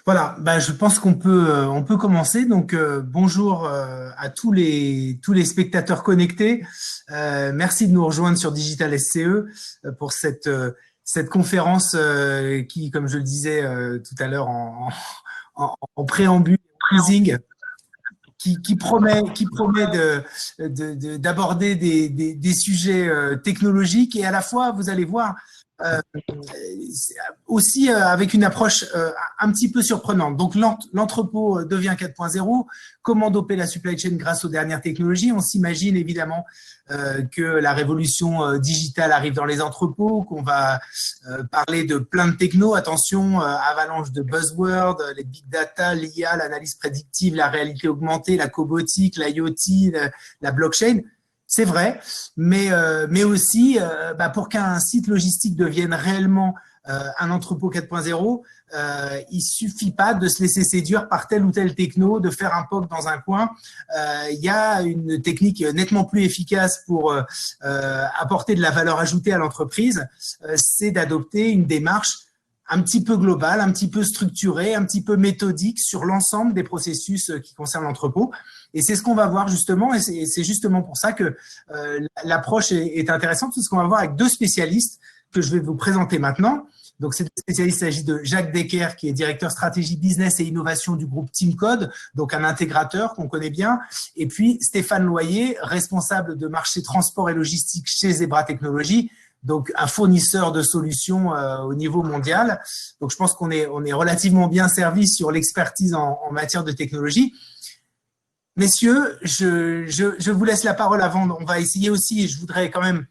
Voilà, bah, je pense qu'on peut commencer. Donc, bonjour à tous les spectateurs connectés. Merci de nous rejoindre sur Digital SCE pour cette conférence qui, comme je le disais tout à l'heure en préambule, en teasing, qui promet d'aborder des sujets technologiques et à la fois, vous allez voir, euh, aussi avec une approche un petit peu surprenante. Donc, l'entrepôt devient 4.0. Comment doper la supply chain grâce aux dernières technologies? On s'imagine évidemment que la révolution digitale arrive dans les entrepôts, qu'on va parler de plein de techno. Attention, avalanche de buzzwords, les big data, l'IA, l'analyse prédictive, la réalité augmentée, la cobotique, l'IoT, la blockchain. C'est vrai, mais aussi, pour qu'un site logistique devienne réellement un entrepôt 4.0, il suffit pas de se laisser séduire par telle ou telle techno, de faire un POC dans un coin. Il y a une technique nettement plus efficace pour apporter de la valeur ajoutée à l'entreprise, c'est d'adopter une démarche un petit peu globale, un petit peu structurée, un petit peu méthodique sur l'ensemble des processus qui concernent l'entrepôt. Et c'est ce qu'on va voir justement, et c'est justement pour ça que l'approche est intéressante, parce qu'on va voir avec deux spécialistes que je vais vous présenter maintenant. Donc, ces deux spécialistes, il s'agit de Jacques Decker, qui est directeur stratégie business et innovation du groupe Team Code, donc un intégrateur qu'on connaît bien, et puis Stéphane Loyer, responsable de marché transport et logistique chez Zebra Technologies, donc un fournisseur de solutions au niveau mondial. Donc, je pense qu'on est relativement bien servi sur l'expertise en matière de technologie. Messieurs, je vous laisse la parole avant. On va essayer aussi, et je voudrais quand même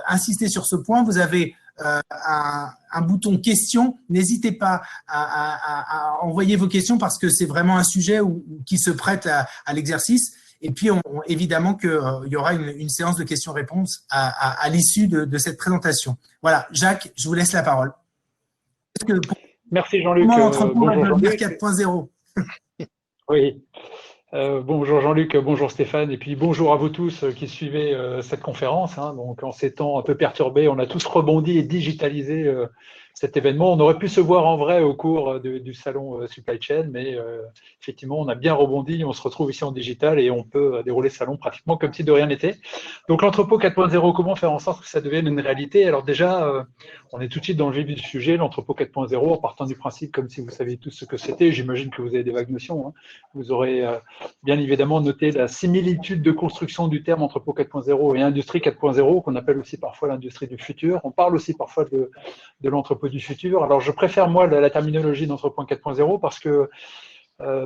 insister sur ce point. Vous avez un bouton questions. N'hésitez pas à envoyer vos questions parce que c'est vraiment un sujet qui se prête à l'exercice. Et puis, évidemment qu'il y aura une séance de questions-réponses à l'issue de cette présentation. Voilà, Jacques, je vous laisse la parole. Merci Jean-Luc. Comment l'entrepôt va Bonjour devenir Jean-Luc. 4.0 ? Oui. Bonjour Jean-Luc, bonjour Stéphane, et puis bonjour à vous tous qui suivez cette conférence. Donc en ces temps un peu perturbés, on a tous rebondi et digitalisé cet événement. On aurait pu se voir en vrai au cours du salon Supply Chain, mais effectivement, on a bien rebondi. On se retrouve ici en digital et on peut dérouler ce salon pratiquement comme si de rien n'était. Donc l'entrepôt 4.0, comment faire en sorte que ça devienne une réalité? Alors déjà, on est tout de suite dans le vif du sujet, l'entrepôt 4.0, en partant du principe comme si vous saviez tous ce que c'était. J'imagine que vous avez des vagues notions. Vous aurez bien évidemment noté la similitude de construction du terme entrepôt 4.0 et industrie 4.0, qu'on appelle aussi parfois l'industrie du futur. On parle aussi parfois de l'entrepôt du futur. Alors je préfère moi la terminologie d'entrepôt 4.0 parce que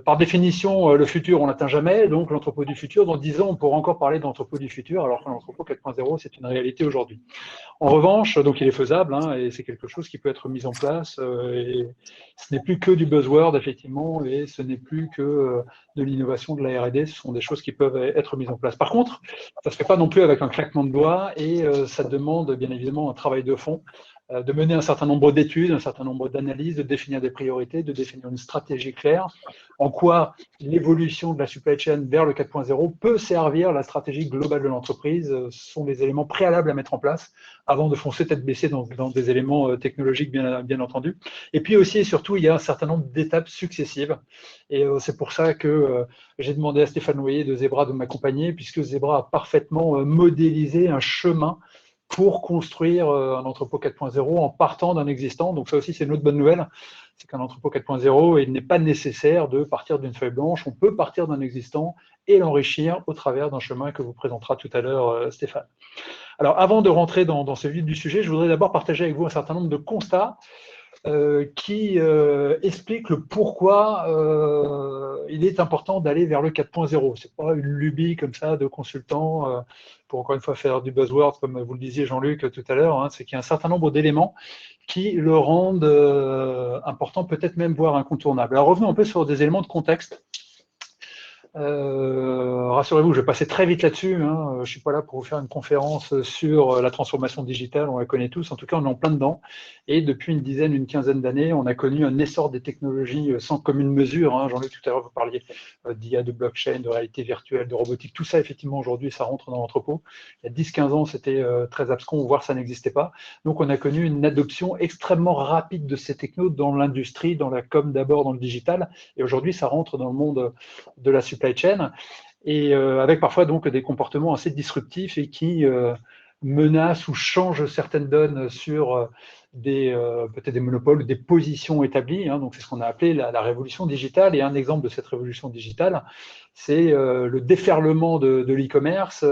par définition, le futur, on l'atteint jamais, donc l'entrepôt du futur, dans 10 ans, on pourra encore parler d'entrepôt du futur, alors que l'entrepôt 4.0, c'est une réalité aujourd'hui. En revanche, donc il est faisable, et c'est quelque chose qui peut être mis en place, et ce n'est plus que du buzzword, effectivement, et ce n'est plus que de l'innovation, de la R&D, ce sont des choses qui peuvent être mises en place. Par contre, ça ne se fait pas non plus avec un claquement de doigts, et ça demande bien évidemment un travail de fond, de mener un certain nombre d'études, un certain nombre d'analyses, de définir des priorités, de définir une stratégie claire, en quoi l'évolution de la supply chain vers le 4.0 peut servir la stratégie globale de l'entreprise. Ce sont des éléments préalables à mettre en place avant de foncer tête baissée dans des éléments technologiques, bien entendu. Et puis aussi et surtout, il y a un certain nombre d'étapes successives. Et c'est pour ça que j'ai demandé à Stéphane Loyer de Zebra de m'accompagner, puisque Zebra a parfaitement modélisé un chemin pour construire un entrepôt 4.0 en partant d'un existant. Donc ça aussi, c'est une autre bonne nouvelle, c'est qu'un entrepôt 4.0, il n'est pas nécessaire de partir d'une feuille blanche, on peut partir d'un existant et l'enrichir au travers d'un chemin que vous présentera tout à l'heure Stéphane. Alors avant de rentrer dans ce vif du sujet, je voudrais d'abord partager avec vous un certain nombre de constats qui explique le pourquoi il est important d'aller vers le 4.0. Ce n'est pas une lubie comme ça de consultant pour encore une fois faire du buzzword, comme vous le disiez Jean-Luc tout à l'heure, c'est qu'il y a un certain nombre d'éléments qui le rendent important, peut-être même voire incontournable. Alors revenons un peu sur des éléments de contexte. Rassurez-vous, je vais passer très vite là-dessus. Hein. Je ne suis pas là pour vous faire une conférence sur la transformation digitale, on la connaît tous. En tout cas, on est en plein dedans. Et depuis une quinzaine d'années, on a connu un essor des technologies sans commune mesure. Hein. Jean-Luc, tout à l'heure, vous parliez d'IA, de blockchain, de réalité virtuelle, de robotique. Tout ça, effectivement, aujourd'hui, ça rentre dans l'entrepôt. Il y a 10-15 ans, c'était très abscon, voire ça n'existait pas. Donc, on a connu une adoption extrêmement rapide de ces technos dans l'industrie, dans la com d'abord, dans le digital. Et aujourd'hui, ça rentre dans le monde de la supply chain, et avec parfois donc des comportements assez disruptifs et qui menacent ou changent certaines donnes sur peut-être des monopoles ou des positions établies. Hein. Donc c'est ce qu'on a appelé la révolution digitale. Et un exemple de cette révolution digitale, c'est le déferlement de l'e-commerce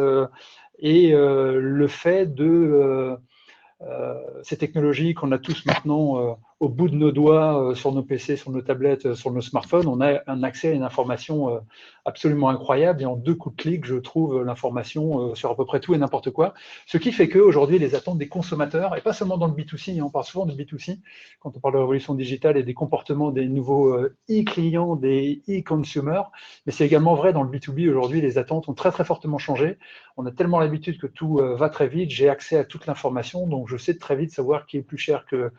et le fait de ces technologies qu'on a tous maintenant au bout de nos doigts sur nos PC, sur nos tablettes, sur nos smartphones. On a un accès à une information absolument incroyable, et en 2 coups de clic, je trouve l'information sur à peu près tout et n'importe quoi. Ce qui fait qu'aujourd'hui, les attentes des consommateurs, et pas seulement dans le B2C, on parle souvent de B2C quand on parle de révolution digitale et des comportements des nouveaux e-clients, des e-consumers, mais c'est également vrai dans le B2B. Aujourd'hui, les attentes ont très très fortement changé. On a tellement l'habitude que tout va très vite, j'ai accès à toute l'information, donc je sais très vite savoir qui est plus cher que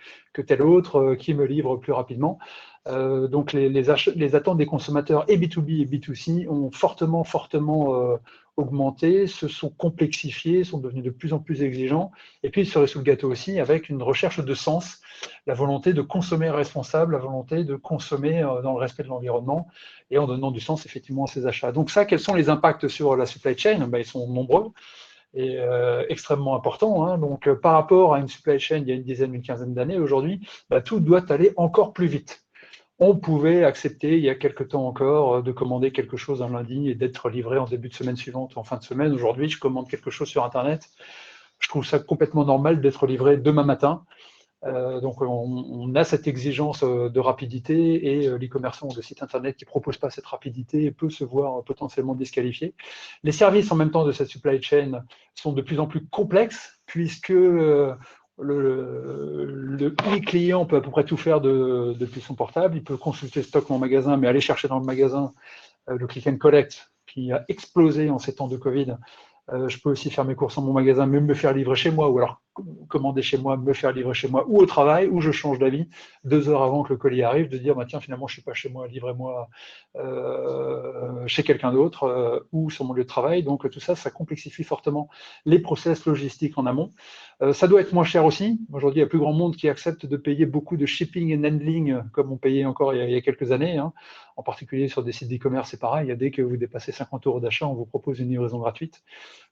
tel autre, qui me livre plus rapidement. Donc les attentes des consommateurs et B2B et B2C ont fortement augmenté, se sont complexifiés, sont devenus de plus en plus exigeants. Et puis, cerise sous le gâteau aussi, avec une recherche de sens, la volonté de consommer responsable, la volonté de consommer dans le respect de l'environnement et en donnant du sens effectivement à ses achats. Donc ça, quels sont les impacts sur la supply chain? Ils sont nombreux et extrêmement importants. Hein. Donc par rapport à une supply chain il y a une dizaine, une quinzaine d'années, aujourd'hui, tout doit aller encore plus vite. On pouvait accepter, il y a quelque temps encore, de commander quelque chose un lundi et d'être livré en début de semaine suivante ou en fin de semaine. Aujourd'hui, je commande quelque chose sur Internet. Je trouve ça complètement normal d'être livré demain matin. Donc, on a cette exigence de rapidité, et l'e-commerçant ou le site Internet qui ne propose pas cette rapidité peut se voir potentiellement disqualifié. Les services, en même temps, de cette supply chain sont de plus en plus complexes, puisque le e-client peut à peu près tout faire depuis son portable. Il peut consulter le stock en magasin, mais aller chercher dans le magasin le click and collect qui a explosé en ces temps de Covid. Je peux aussi faire mes courses en mon magasin, mais me faire livrer chez moi, ou alors commander chez moi, me faire livrer chez moi, ou au travail, où je change d'avis 2 heures avant que le colis arrive, de dire tiens, finalement je ne suis pas chez moi, livrez-moi chez quelqu'un d'autre ou sur mon lieu de travail. Donc tout ça, ça complexifie fortement les process logistiques en amont. Ça doit être moins cher aussi. Aujourd'hui, il y a plus grand monde qui accepte de payer beaucoup de shipping and handling comme on payait encore il y a quelques années. Hein. En particulier sur des sites d'e-commerce, c'est pareil. Dès que vous dépassez 50 € d'achat, on vous propose une livraison gratuite.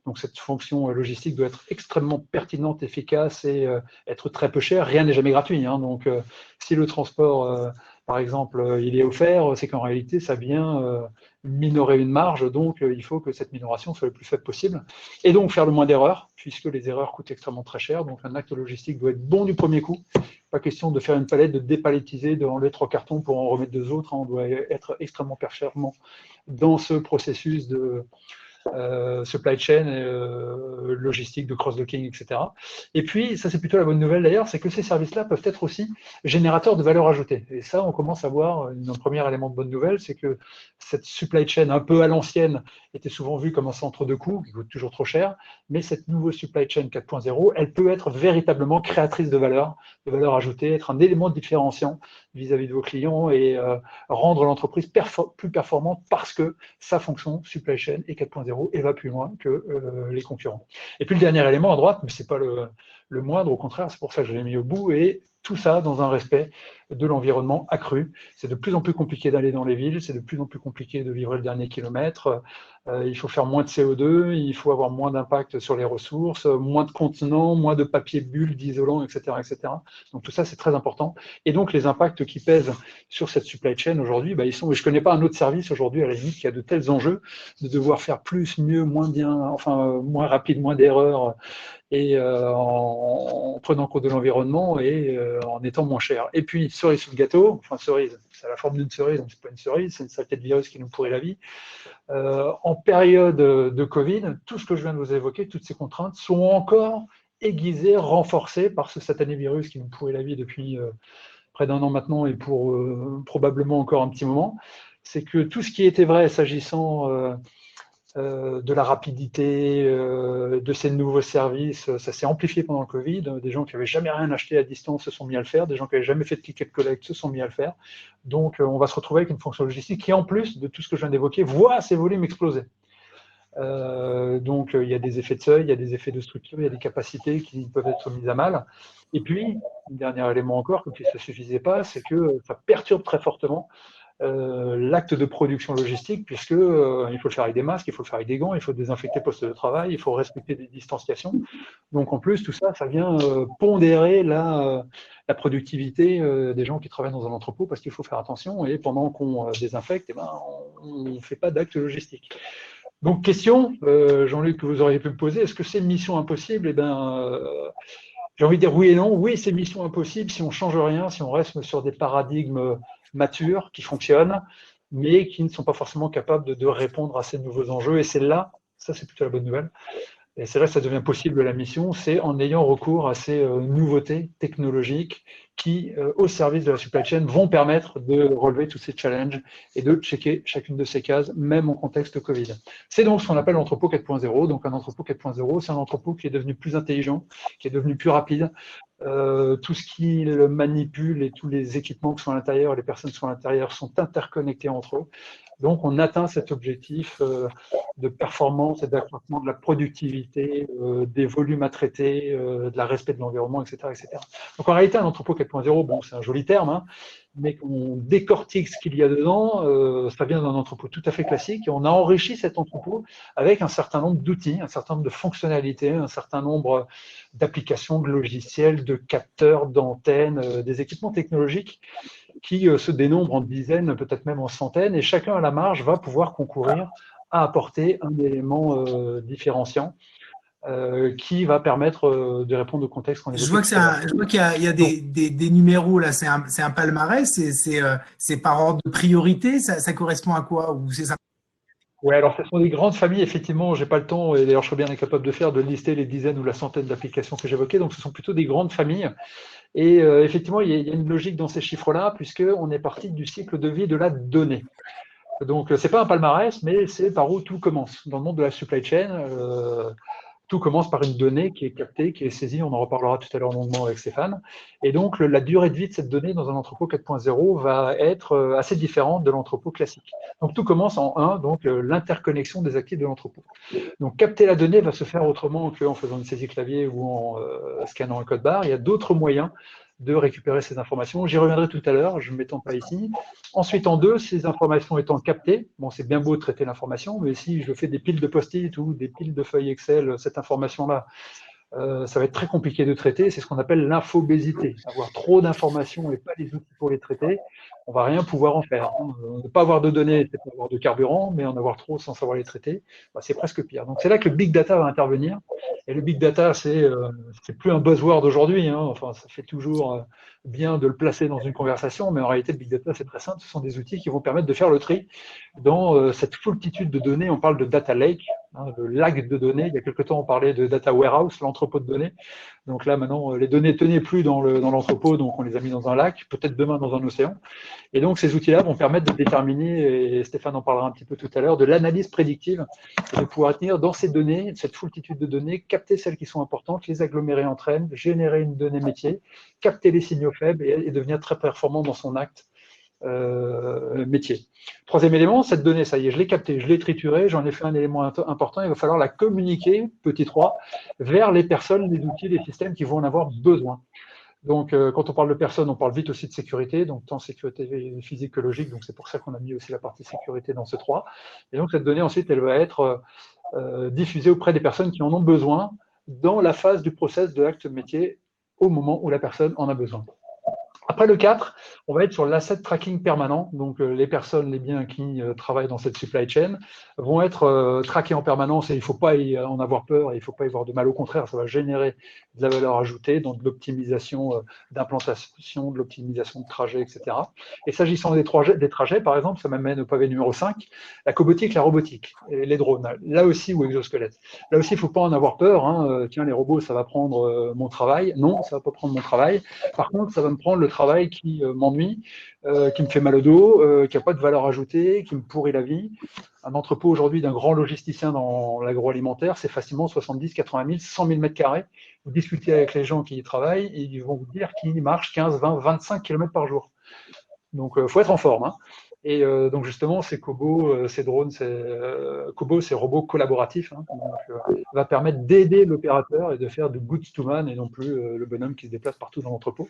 Donc cette fonction logistique doit être extrêmement pertinente, efficace et être très peu chère. Rien n'est jamais gratuit. Hein. Donc si le transport, par exemple, il est offert, c'est qu'en réalité, ça vient minorer une marge. Donc il faut que cette minoration soit le plus faible possible. Et donc faire le moins d'erreurs, puisque les erreurs coûtent extrêmement très cher. Donc un acte logistique doit être bon du premier coup. Pas question de faire une palette, de dépalettiser, de enlever 3 cartons pour en remettre 2 autres. Hein. On doit être extrêmement performant dans ce processus de supply chain, logistique, de cross-docking, etc. Et puis, ça c'est plutôt la bonne nouvelle d'ailleurs, c'est que ces services-là peuvent être aussi générateurs de valeur ajoutée. Et ça, on commence à voir un premier élément de bonne nouvelle, c'est que cette supply chain un peu à l'ancienne était souvent vue comme un centre de coûts qui coûte toujours trop cher, mais cette nouvelle supply chain 4.0, elle peut être véritablement créatrice de valeur ajoutée, être un élément différenciant vis-à-vis de vos clients et rendre l'entreprise plus performante parce que sa fonction supply chain est 4.0 et va plus loin que les concurrents. Et puis le dernier élément à droite, mais ce n'est pas le moindre, au contraire, c'est pour ça que je l'ai mis au bout, et tout ça dans un respect de l'environnement accru. C'est de plus en plus compliqué d'aller dans les villes, c'est de plus en plus compliqué de livrer le dernier kilomètre, il faut faire moins de CO2, il faut avoir moins d'impact sur les ressources, moins de contenants, moins de papier bulle, d'isolant, etc., etc. Donc tout ça, c'est très important. Et donc les impacts qui pèsent sur cette supply chain aujourd'hui, ils sont, et je ne connais pas un autre service aujourd'hui à la limite qui a de tels enjeux de devoir faire plus, mieux, moins bien, enfin moins rapide, moins d'erreurs, et en prenant compte de l'environnement et en étant moins cher. Et puis, cerise sous le gâteau, enfin cerise, c'est la forme d'une cerise, donc c'est pas une cerise, c'est une saleté de virus qui nous pourrit la vie. En période de Covid, tout ce que je viens de vous évoquer, toutes ces contraintes sont encore aiguisées, renforcées par ce satané virus qui nous pourrit la vie depuis près d'1 an maintenant et pour probablement encore un petit moment. c'est que tout ce qui était vrai s'agissant de la rapidité, de ces nouveaux services, ça s'est amplifié pendant le Covid. Des gens qui n'avaient jamais rien acheté à distance se sont mis à le faire, des gens qui n'avaient jamais fait de click and collect se sont mis à le faire. Donc, on va se retrouver avec une fonction logistique qui, en plus de tout ce que je viens d'évoquer, voit ses volumes exploser. Donc, il y a des effets de seuil, il y a des effets de structure, il y a des capacités qui peuvent être mises à mal. Et puis, un dernier élément encore, comme si ça ne suffisait pas, c'est que ça perturbe très fortement l'acte de production logistique, puisque il faut le faire avec des masques, il faut le faire avec des gants, il faut désinfecter poste de travail, il faut respecter des distanciations. Donc en plus, tout ça, ça vient pondérer la productivité des gens qui travaillent dans un entrepôt, parce qu'il faut faire attention, et pendant qu'on désinfecte, eh ben, on ne fait pas d'acte logistique. Donc question, Jean-Luc, que vous auriez pu me poser, est-ce que c'est une mission impossible? Eh ben, j'ai envie de dire oui et non. Oui, c'est mission impossible si on ne change rien, si on reste sur des paradigmes matures qui fonctionnent, mais qui ne sont pas forcément capables de répondre à ces nouveaux enjeux. Et c'est là, ça c'est plutôt la bonne nouvelle, et c'est là que ça devient possible la mission, c'est en ayant recours à ces nouveautés technologiques qui, au service de la supply chain, vont permettre de relever tous ces challenges et de checker chacune de ces cases, même en contexte Covid. C'est donc ce qu'on appelle l'entrepôt 4.0. Donc un entrepôt 4.0, c'est un entrepôt qui est devenu plus intelligent, qui est devenu plus rapide. Tout ce qui le manipule et tous les équipements qui sont à l'intérieur, les personnes qui sont à l'intérieur sont interconnectés entre eux. Donc on atteint cet objectif de performance et d'accroissement de la productivité, des volumes à traiter, de la respect de l'environnement, etc., etc. Donc en réalité, un entrepôt 4.0, bon, c'est un joli terme, hein, mais quand on décortique ce qu'il y a dedans, ça vient d'un entrepôt tout à fait classique, et on a enrichi cet entrepôt avec un certain nombre d'outils, un certain nombre de fonctionnalités, un certain nombre d'applications, de logiciels, de capteurs, d'antennes, des équipements technologiques qui se dénombrent en dizaines, peut-être même en centaines, et chacun à la marge va pouvoir concourir à apporter un élément différenciant qui va permettre de répondre au contexte qu'on évoquait. Je vois qu'il y a des numéros là, c'est un palmarès, c'est par ordre de priorité, ça correspond à quoi ou c'est ça? Oui, alors ce sont des grandes familles, effectivement, j'ai pas le temps, et d'ailleurs je serais bien incapable de faire, de lister les dizaines ou la centaine d'applications que j'évoquais, donc ce sont plutôt des grandes familles. Et effectivement, il y a une logique dans ces chiffres-là, puisqu'on est parti du cycle de vie de la donnée. Donc, ce n'est pas un palmarès, mais c'est par où tout commence. Dans le monde de la supply chain, tout commence par une donnée qui est captée, qui est saisie, on en reparlera tout à l'heure longuement avec Stéphane. Et donc, la durée de vie de cette donnée dans un entrepôt 4.0 va être assez différente de l'entrepôt classique. Donc, tout commence en 1, donc l'interconnexion des actifs de l'entrepôt. Donc, capter la donnée va se faire autrement qu'en faisant une saisie clavier ou en scannant un code barre. Il y a d'autres moyens de récupérer ces informations. J'y reviendrai tout à l'heure, je ne m'étends pas ici. Ensuite, en 2, ces informations étant captées, bon, c'est bien beau de traiter l'information, mais si je fais des piles de post-it ou des piles de feuilles Excel, cette information-là, ça va être très compliqué de traiter. C'est ce qu'on appelle l'infobésité. Avoir trop d'informations et pas les outils pour les traiter, on ne va rien pouvoir en faire. Ne pas avoir de données, c'est pas avoir de carburant, mais en avoir trop sans savoir les traiter, bah, c'est presque pire. Donc c'est là que le big data va intervenir. Et le big data, c'est plus un buzzword d'aujourd'hui. Hein. Enfin, ça fait toujours bien de le placer dans une conversation, mais en réalité, le big data, c'est très simple. Ce sont des outils qui vont permettre de faire le tri dans cette foultitude de données. On parle de data lake, hein, de lac de données. Il y a quelque temps, on parlait de data warehouse, l'entrepôt de données. Donc là, maintenant, les données ne tenaient plus dans l'entrepôt, donc on les a mis dans un lac, peut-être demain dans un océan. Et donc, ces outils-là vont permettre de déterminer, et Stéphane en parlera un petit peu tout à l'heure, de l'analyse prédictive, et de pouvoir tenir dans ces données, cette foultitude de données, capter celles qui sont importantes, les agglomérer entre elles, générer une donnée métier, capter les signaux faibles et devenir très performant dans son acte métier. Troisième élément, cette donnée, ça y est, je l'ai captée, je l'ai triturée, j'en ai fait un élément important, il va falloir la communiquer, petit 3, vers les personnes, les outils, les systèmes qui vont en avoir besoin. Donc, quand on parle de personnes, on parle vite aussi de sécurité, donc tant sécurité physique que logique, donc c'est pour ça qu'on a mis aussi la partie sécurité dans ce 3. Et donc, cette donnée, ensuite, elle va être diffusée auprès des personnes qui en ont besoin dans la phase du process de l'acte métier au moment où la personne en a besoin. Après le 4, on va être sur l'asset tracking permanent. Donc, les personnes, les biens qui travaillent dans cette supply chain vont être traqués en permanence et il ne faut pas en avoir peur et il ne faut pas y avoir de mal. Au contraire, ça va générer de la valeur ajoutée, donc de l'optimisation d'implantation, de l'optimisation de trajet, etc. Et s'agissant des trajets, par exemple, ça m'amène au pavé numéro 5, la cobotique, la robotique, et les drones. Là aussi, ou exosquelettes. Là aussi, il ne faut pas en avoir peur. Hein. Tiens, les robots, ça va prendre mon travail. Non, ça ne va pas prendre mon travail. Par contre, ça va me prendre le travail travail qui m'ennuie, qui me fait mal au dos, qui n'a pas de valeur ajoutée, qui me pourrit la vie. Un entrepôt aujourd'hui d'un grand logisticien dans l'agroalimentaire, c'est facilement 70, 80 000, 100 000 mètres carrés. Vous discutez avec les gens qui y travaillent et ils vont vous dire qu'ils marchent 15, 20, 25 km par jour. Donc, il faut être en forme. Hein. Et donc, justement, ces cobots, ces drones, cobots, ces robots collaboratifs, hein, va permettre d'aider l'opérateur et de faire du goods to man et non plus le bonhomme qui se déplace partout dans l'entrepôt.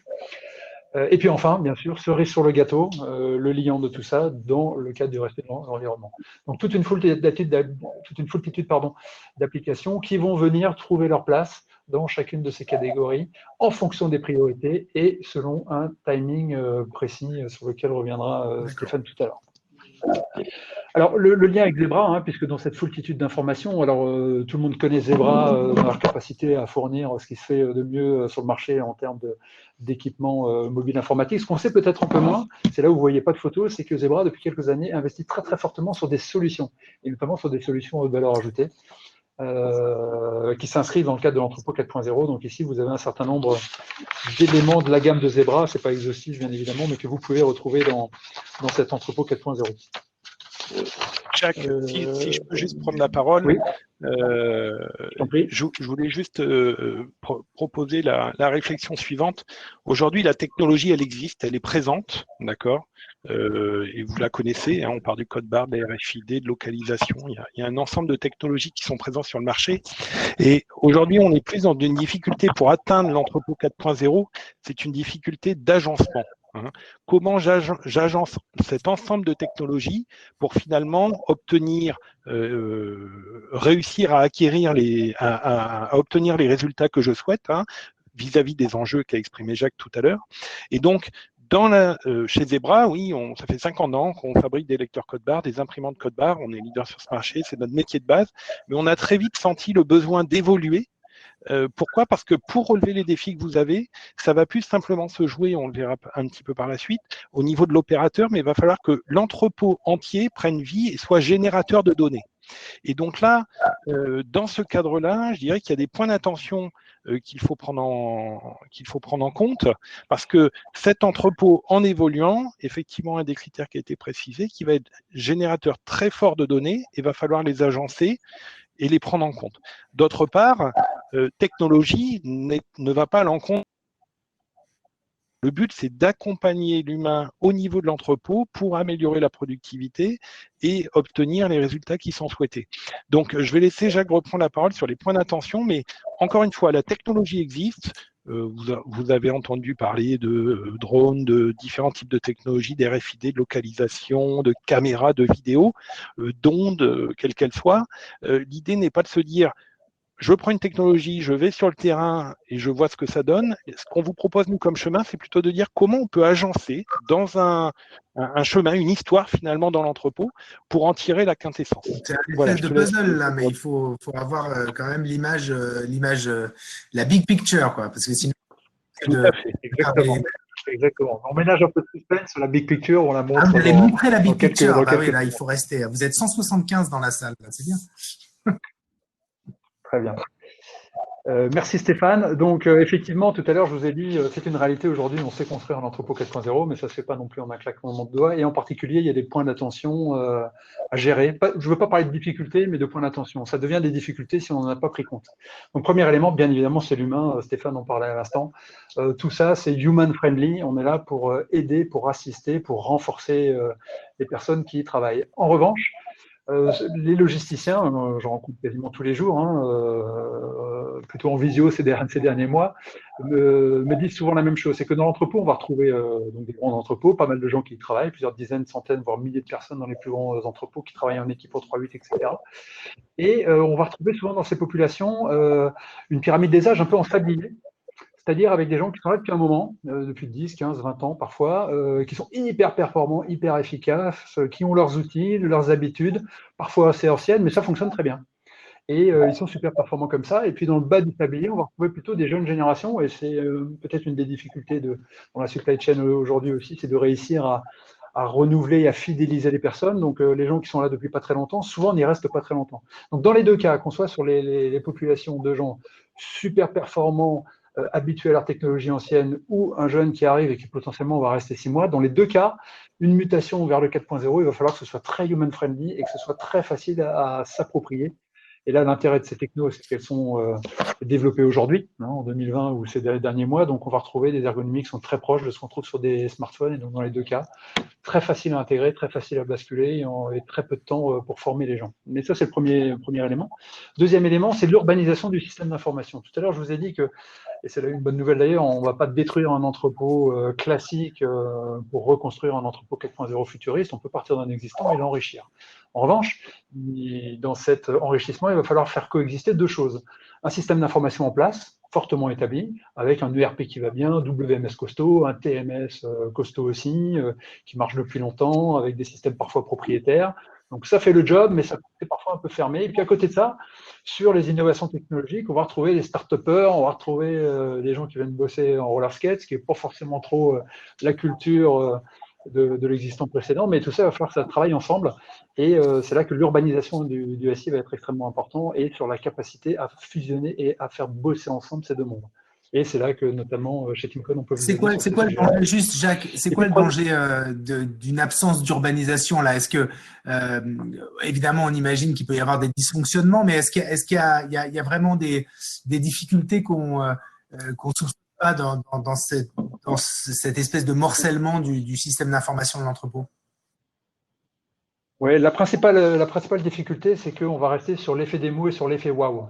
Et puis enfin, bien sûr, cerise sur le gâteau, le liant de tout ça dans le cadre du respect de l'environnement. Donc toute une foultitude d'applications qui vont venir trouver leur place dans chacune de ces catégories en fonction des priorités et selon un timing précis sur lequel reviendra Stéphane tout à l'heure. Alors, le lien avec Zebra, hein, puisque dans cette foultitude d'informations, alors tout le monde connaît Zebra dans leur capacité à fournir ce qui se fait de mieux sur le marché en termes d'équipement mobile informatique. Ce qu'on sait peut-être un peu moins, c'est là où vous ne voyez pas de photos, c'est que Zebra, depuis quelques années, investit très très fortement sur des solutions, et notamment sur des solutions de valeur ajoutée, qui s'inscrivent dans le cadre de l'entrepôt 4.0. Donc ici, vous avez un certain nombre d'éléments de la gamme de Zebra, ce n'est pas exhaustif bien évidemment, mais que vous pouvez retrouver dans cet entrepôt 4.0. Jacques, si je peux juste prendre la parole, oui. Je voulais juste proposer la réflexion suivante. Aujourd'hui, la technologie, elle existe, elle est présente, d'accord, et vous la connaissez, hein, on parle du code barre, de la RFID, de localisation, il y a un ensemble de technologies qui sont présentes sur le marché. Et aujourd'hui, on est plus dans une difficulté pour atteindre l'entrepôt 4.0, c'est une difficulté d'agencement. Hein. Comment j'agence cet ensemble de technologies pour finalement obtenir, réussir à acquérir à obtenir les résultats que je souhaite, hein, vis-à-vis des enjeux qu'a exprimé Jacques tout à l'heure. Et donc, chez Zebra, oui, ça fait 50 ans qu'on fabrique des lecteurs code barre, des imprimantes code barre, on est leader sur ce marché, c'est notre métier de base, mais on a très vite senti le besoin d'évoluer. Pourquoi ? Parce que pour relever les défis que vous avez, ça va plus simplement se jouer, on le verra un petit peu par la suite, au niveau de l'opérateur, mais il va falloir que l'entrepôt entier prenne vie et soit générateur de données. Et donc là, dans ce cadre-là, je dirais qu'il y a des points d'attention qu'il faut prendre en compte, parce que cet entrepôt, en évoluant, effectivement, un des critères qui a été précisé, qui va être générateur très fort de données, et va falloir les agencer et les prendre en compte. D'autre part, technologie ne va pas à l'encontre. Le but, c'est d'accompagner l'humain au niveau de l'entrepôt pour améliorer la productivité et obtenir les résultats qui sont souhaités. Donc, je vais laisser Jacques reprendre la parole sur les points d'attention, mais encore une fois, la technologie existe. Vous avez entendu parler de drones, de différents types de technologies, d'RFID, de localisation, de caméras, de vidéos, d'ondes, quelles qu'elles soient. L'idée n'est pas de se dire je prends une technologie, je vais sur le terrain et je vois ce que ça donne. Ce qu'on vous propose, nous, comme chemin, c'est plutôt de dire comment on peut agencer dans un chemin, une histoire, finalement, dans l'entrepôt, pour en tirer la quintessence. C'est un espèce de puzzle, là, mais il faut avoir quand même l'image, la big picture, quoi, parce que sinon… Tout à fait, exactement. On ménage un peu de suspense sur la big picture, on la montre. Vous allez montrer la big picture. Oui, là, il faut rester. Vous êtes 175 dans la salle, c'est bien. Très bien. Merci Stéphane. Donc effectivement, tout à l'heure, je vous ai dit, c'est une réalité aujourd'hui, on sait construire un entrepôt 4.0, mais ça ne se fait pas non plus en un claquement de doigts. Et en particulier, il y a des points d'attention à gérer. Je ne veux pas parler de difficultés, mais de points d'attention. Ça devient des difficultés si on n'en a pas pris compte. Donc premier élément, bien évidemment, c'est l'humain. Stéphane en parlait à l'instant. Tout ça, c'est human friendly. On est là pour aider, pour assister, pour renforcer les personnes qui y travaillent. En revanche, les logisticiens, j'en rencontre quasiment tous les jours, hein, plutôt en visio ces derniers mois, me disent souvent la même chose. C'est que dans l'entrepôt, on va retrouver donc des grands entrepôts, pas mal de gens qui y travaillent, plusieurs dizaines, centaines, voire milliers de personnes dans les plus grands entrepôts qui travaillent en équipe au 3-8, etc. Et on va retrouver souvent dans ces populations une pyramide des âges un peu en sablier. C'est-à-dire avec des gens qui sont là depuis un moment, depuis 10, 15, 20 ans parfois, qui sont hyper performants, hyper efficaces, qui ont leurs outils, leurs habitudes, parfois assez anciennes, mais ça fonctionne très bien. Et ils sont super performants comme ça. Et puis dans le bas du tablier, on va retrouver plutôt des jeunes générations, et c'est peut-être une des difficultés dans la supply chain aujourd'hui aussi, c'est de réussir à renouveler et à fidéliser les personnes. Donc les gens qui sont là depuis pas très longtemps, souvent n'y restent pas très longtemps. Donc dans les deux cas, qu'on soit sur les populations de gens super performants, habitués à leur technologie ancienne ou un jeune qui arrive et qui potentiellement va rester 6 mois. Dans les deux cas, une mutation vers le 4.0, il va falloir que ce soit très human-friendly et que ce soit très facile à s'approprier. Et là, l'intérêt de ces technos, c'est qu'elles sont développées aujourd'hui, en 2020 ou ces derniers mois. Donc, on va retrouver des ergonomies qui sont très proches de ce qu'on trouve sur des smartphones. Et donc, dans les deux cas, très facile à intégrer, très facile à basculer et très peu de temps pour former les gens. Mais ça, c'est le premier élément. Deuxième élément, c'est l'urbanisation du système d'information. Tout à l'heure, je vous ai dit que, et c'est là une bonne nouvelle d'ailleurs, on ne va pas détruire un entrepôt classique pour reconstruire un entrepôt 4.0 futuriste. On peut partir d'un existant et l'enrichir. En revanche, dans cet enrichissement, il va falloir faire coexister deux choses. Un système d'information en place, fortement établi, avec un ERP qui va bien, WMS costaud, un TMS costaud aussi, qui marche depuis longtemps, avec des systèmes parfois propriétaires. Donc ça fait le job, mais ça est parfois un peu fermé. Et puis à côté de ça, sur les innovations technologiques, on va retrouver des start-upers, on va retrouver des gens qui viennent bosser en roller skate, ce qui n'est pas forcément trop la culture de l'existant précédent, mais tout ça, il va falloir que ça travaille ensemble. Et c'est là que l'urbanisation du SI va être extrêmement important et sur la capacité à fusionner et à faire bosser ensemble ces deux mondes. Et c'est là que, notamment, chez Timcon, on peut vous C'est quoi le danger, juste, Jacques, c'est quoi le danger d'une absence d'urbanisation là? Est-ce que, évidemment, on imagine qu'il peut y avoir des dysfonctionnements, mais est-ce qu'il y a vraiment des difficultés qu'on ne soupçonne pas dans cette espèce de morcellement du système d'information de l'entrepôt? Oui, la principale difficulté, c'est qu'on va rester sur l'effet démo et sur l'effet waouh.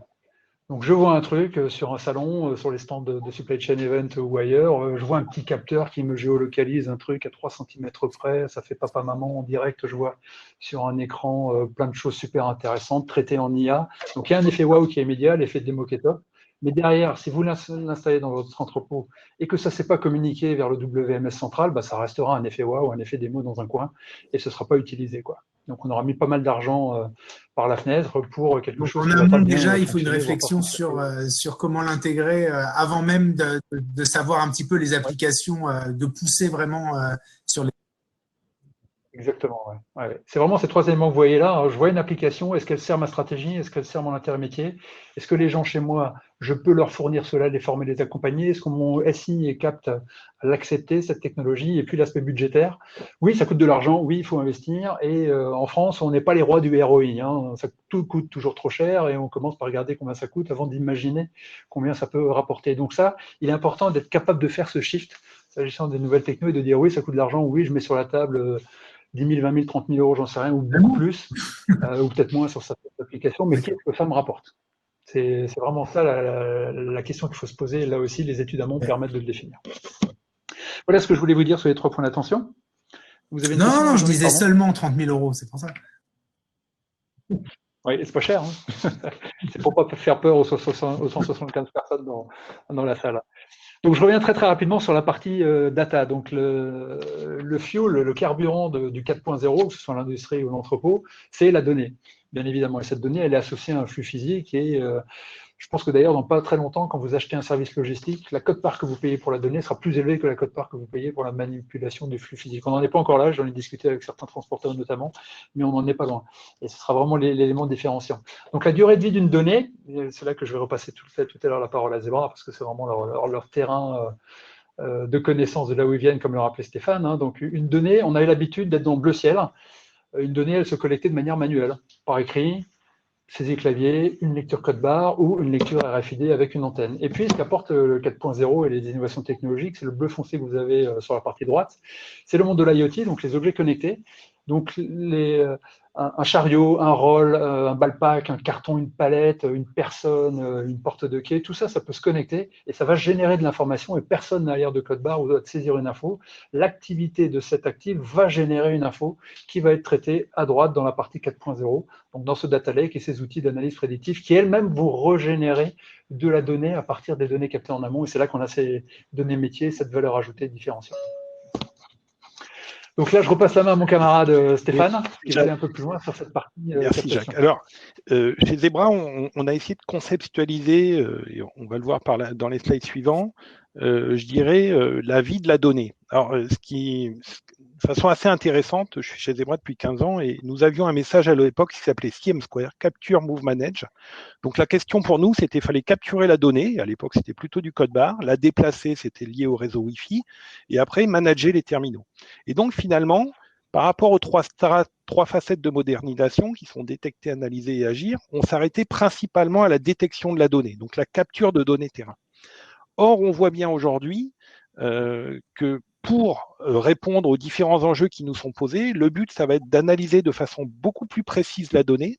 Donc, je vois un truc sur un salon, sur les stands de Supply Chain Event ou ailleurs, je vois un petit capteur qui me géolocalise un truc à 3 cm près, ça fait papa-maman en direct, je vois sur un écran plein de choses super intéressantes, traitées en IA. Donc, il y a un effet waouh qui est immédiat, l'effet démo qui est top. Mais derrière, si vous l'installez dans votre entrepôt et que ça ne s'est pas communiqué vers le WMS central, bah, ça restera un effet waouh, un effet démo dans un coin et ce ne sera pas utilisé, quoi. Donc, on aura mis pas mal d'argent par la fenêtre pour quelque chose qui va pas bien déjà, il faut une réflexion sur comment l'intégrer avant même de savoir un petit peu les applications, de pousser vraiment sur les… Exactement, ouais. Ouais. C'est vraiment ces trois éléments que vous voyez là. Je vois une application, est-ce qu'elle sert ma stratégie? Est-ce qu'elle sert mon intérêt métier? Est-ce que les gens chez moi, je peux leur fournir cela, les former, les accompagner? Est-ce que mon SI est capte à l'accepter, cette technologie? Et puis l'aspect budgétaire. Oui, ça coûte de l'argent, oui, il faut investir. Et en France, on n'est pas les rois du ROI. Hein. Tout coûte toujours trop cher et on commence par regarder combien ça coûte avant d'imaginer combien ça peut rapporter. Donc ça, il est important d'être capable de faire ce shift s'agissant des nouvelles techno et de dire oui, ça coûte de l'argent, oui, je mets sur la table 10 000, 20 000, 30 000 euros, j'en sais rien, ou beaucoup plus, ou peut-être moins sur cette application, mais qu'est-ce que ça me rapporte? C'est vraiment ça la question qu'il faut se poser. Là aussi, les études amont permettent de le définir. Voilà ce que je voulais vous dire sur les 3 points d'attention. Vous avez non, je disais seulement 30 000 euros, c'est pour ça. Oui, c'est pas cher. Hein. C'est pour pas faire peur aux 175 personnes dans la salle. Donc, je reviens très rapidement sur la partie data. Donc, le fuel, le carburant du 4.0, que ce soit l'industrie ou l'entrepôt, c'est la donnée, bien évidemment. Et cette donnée, elle est associée à un flux physique. Et je pense que d'ailleurs, dans pas très longtemps, quand vous achetez un service logistique, la quote-part que vous payez pour la donnée sera plus élevée que la quote-part que vous payez pour la manipulation du flux physique. On n'en est pas encore là, j'en ai discuté avec certains transporteurs notamment, mais on n'en est pas loin. Et ce sera vraiment l'élément différenciant. Donc, la durée de vie d'une donnée, c'est là que je vais repasser tout à l'heure la parole à Zebra, parce que c'est vraiment leur terrain de connaissance de là où ils viennent, comme le rappelait Stéphane. Hein. Donc, une donnée, on avait l'habitude d'être dans le bleu ciel. Une donnée, elle se collectait de manière manuelle, par écrit, saisie clavier, une lecture code barre ou une lecture RFID avec une antenne. Et puis, ce qu'apporte le 4.0 et les innovations technologiques, c'est le bleu foncé que vous avez sur la partie droite. C'est le monde de l'IoT, donc les objets connectés. Donc, un chariot, un roll, un balpac, un carton, une palette, une personne, une porte de quai, tout ça, ça peut se connecter et ça va générer de l'information et personne n'a l'air de code barre ou doit saisir une info. L'activité de cet actif va générer une info qui va être traitée à droite dans la partie 4.0, donc dans ce data lake et ces outils d'analyse prédictive qui elles-mêmes vont régénérer de la donnée à partir des données captées en amont et c'est là qu'on a ces données métiers, cette valeur ajoutée différenciante. Donc là, je repasse la main à mon camarade Stéphane, qui va aller un peu plus loin sur cette partie. Merci Jacques. Alors, chez Zebra, on a essayé de conceptualiser, et on va le voir dans les slides suivants, je dirais la vie de la donnée. Alors, façon assez intéressante. Je suis chez Zebra depuis 15 ans et nous avions un message à l'époque qui s'appelait CM Square, Capture, Move, Manage. Donc la question pour nous, c'était fallait capturer la donnée. À l'époque, c'était plutôt du code barre. La déplacer, c'était lié au réseau Wi-Fi. Et après, manager les terminaux. Et donc finalement, par rapport aux trois facettes de modernisation qui sont détecter, analyser et agir, on s'arrêtait principalement à la détection de la donnée, donc la capture de données terrain. Or, on voit bien aujourd'hui que pour répondre aux différents enjeux qui nous sont posés, le but, ça va être d'analyser de façon beaucoup plus précise la donnée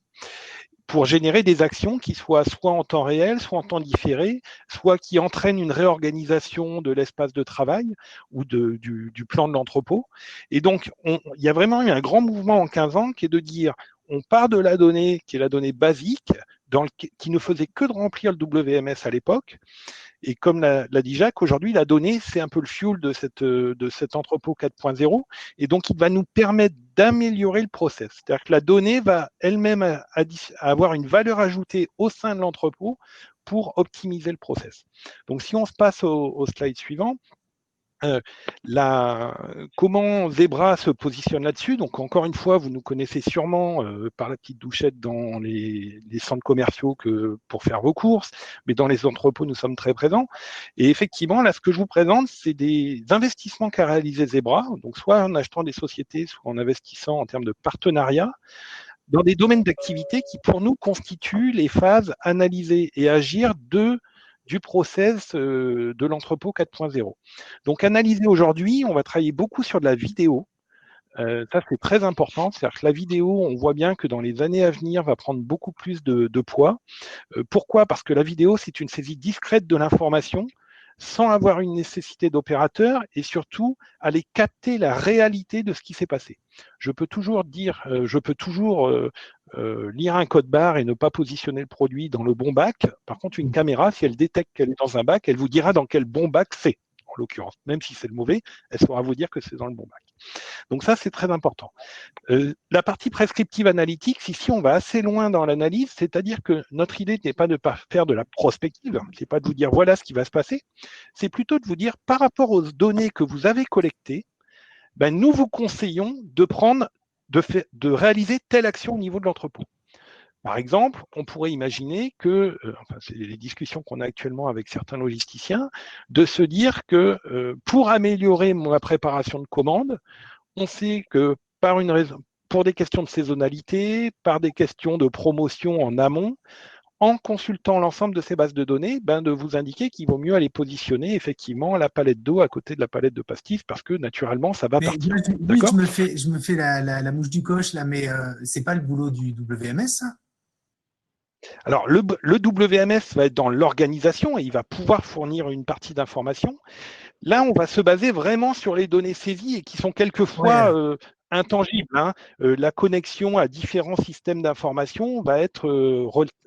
pour générer des actions qui soient soit en temps réel, soit en temps différé, soit qui entraînent une réorganisation de l'espace de travail ou du plan de l'entrepôt. Et donc, il y a vraiment eu un grand mouvement en 15 ans qui est de dire, on part de la donnée qui est la donnée basique, qui ne faisait que de remplir le WMS à l'époque. Et comme l'a dit Jacques, aujourd'hui, la donnée, c'est un peu le fuel de cet entrepôt 4.0. Et donc, il va nous permettre d'améliorer le process. C'est-à-dire que la donnée va elle-même avoir une valeur ajoutée au sein de l'entrepôt pour optimiser le process. Donc, si on se passe au slide suivant, comment Zebra se positionne là-dessus. Donc, encore une fois, vous nous connaissez sûrement par la petite douchette dans les centres commerciaux pour faire vos courses, mais dans les entrepôts, nous sommes très présents. Et effectivement, là, ce que je vous présente, c'est des investissements qu'a réalisé Zebra, donc soit en achetant des sociétés, soit en investissant en termes de partenariat, dans des domaines d'activité qui, pour nous, constituent les phases analyser et agir du process de l'entrepôt 4.0. Donc, analyser aujourd'hui, on va travailler beaucoup sur de la vidéo. Ça, c'est très important. C'est-à-dire que la vidéo, on voit bien que dans les années à venir, va prendre beaucoup plus de poids. Pourquoi ? Parce que la vidéo, c'est une saisie discrète de l'information, sans avoir une nécessité d'opérateur et surtout aller capter la réalité de ce qui s'est passé. Je peux toujours lire un code barre et ne pas positionner le produit dans le bon bac. Par contre, une caméra, si elle détecte qu'elle est dans un bac, elle vous dira dans quel bon bac c'est, en l'occurrence. Même si c'est le mauvais, elle saura vous dire que c'est dans le bon bac. Donc ça, c'est très important. La partie prescriptive analytique, ici, on va assez loin dans l'analyse, c'est-à-dire que notre idée n'est pas de pas faire de la prospective, c'est pas de vous dire voilà ce qui va se passer, c'est plutôt de vous dire par rapport aux données que vous avez collectées, ben, nous vous conseillons de réaliser telle action au niveau de l'entrepôt. Par exemple, on pourrait imaginer que, c'est les discussions qu'on a actuellement avec certains logisticiens, de se dire que pour améliorer ma préparation de commande, on sait que pour des questions de saisonnalité, par des questions de promotion en amont, en consultant l'ensemble de ces bases de données, de vous indiquer qu'il vaut mieux aller positionner effectivement la palette d'eau à côté de la palette de pastis parce que naturellement, ça va partir. Oui, je me fais la mouche du coche, là, mais c'est pas le boulot du WMS, ça ? Alors, le WMS va être dans l'organisation et il va pouvoir fournir une partie d'informations. Là, on va se baser vraiment sur les données saisies et qui sont quelquefois intangibles. La connexion à différents systèmes d'information va être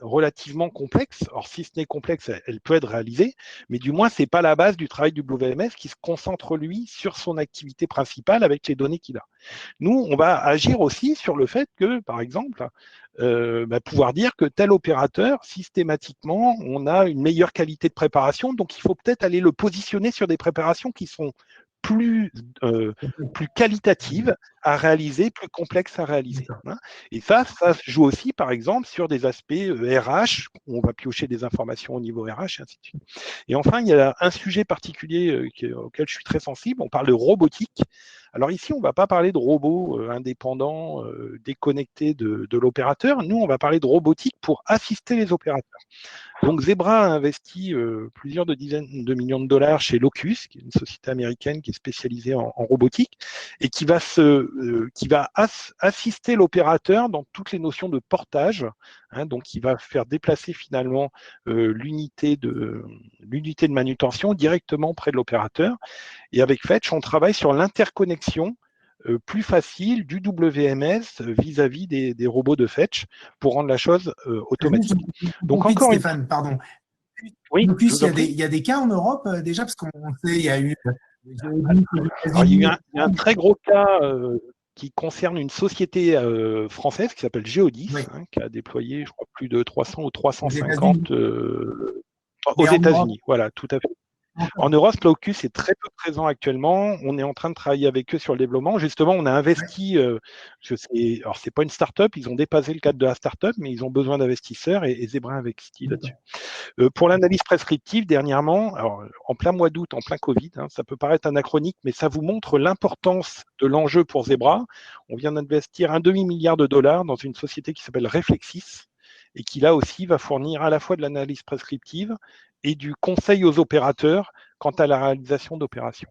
relativement complexe. Or, si ce n'est complexe, elle peut être réalisée, mais du moins, ce n'est pas la base du travail du WMS qui se concentre, lui, sur son activité principale avec les données qu'il a. Nous, on va agir aussi sur le fait que, par exemple, pouvoir dire que tel opérateur, systématiquement, on a une meilleure qualité de préparation, donc il faut peut-être aller le positionner sur des préparations qui sont plus qualitatives à réaliser, plus complexes à réaliser. Et ça se joue aussi, par exemple, sur des aspects RH, où on va piocher des informations au niveau RH, et ainsi de suite. Et enfin, il y a un sujet particulier auquel je suis très sensible, on parle de robotique. Alors ici, on ne va pas parler de robots indépendants, déconnectés de l'opérateur. Nous, on va parler de robotique pour assister les opérateurs. Donc Zebra a investi plusieurs dizaines de millions de dollars chez Locus, qui est une société américaine qui est spécialisée en robotique et qui va assister l'opérateur dans toutes les notions de portage. Donc, il va faire déplacer finalement l'unité de manutention directement près de l'opérateur. Et avec Fetch, on travaille sur l'interconnexion plus facile du WMS vis-à-vis des robots de Fetch pour rendre la chose automatique. Donc, encore Stéphane, pardon. Oui, Locus, il y a des cas en Europe déjà, parce qu'on sait, il y a eu. Alors, il y a eu un très gros cas qui concerne une société française qui s'appelle Geodis, qui a déployé, je crois, plus de 300 ou 350 aux États-Unis. Voilà, tout à fait. En Europe, Glaucus est très peu présent actuellement. On est en train de travailler avec eux sur le développement. Justement, on a investi, alors c'est pas une start-up, ils ont dépassé le cadre de la start-up, mais ils ont besoin d'investisseurs et Zebra investit là-dessus. Pour l'analyse prescriptive, dernièrement, alors, en plein mois d'août, en plein Covid, ça peut paraître anachronique, mais ça vous montre l'importance de l'enjeu pour Zebra. On vient d'investir $1,5 milliard dans une société qui s'appelle Reflexis et qui là aussi va fournir à la fois de l'analyse prescriptive et du conseil aux opérateurs quant à la réalisation d'opérations.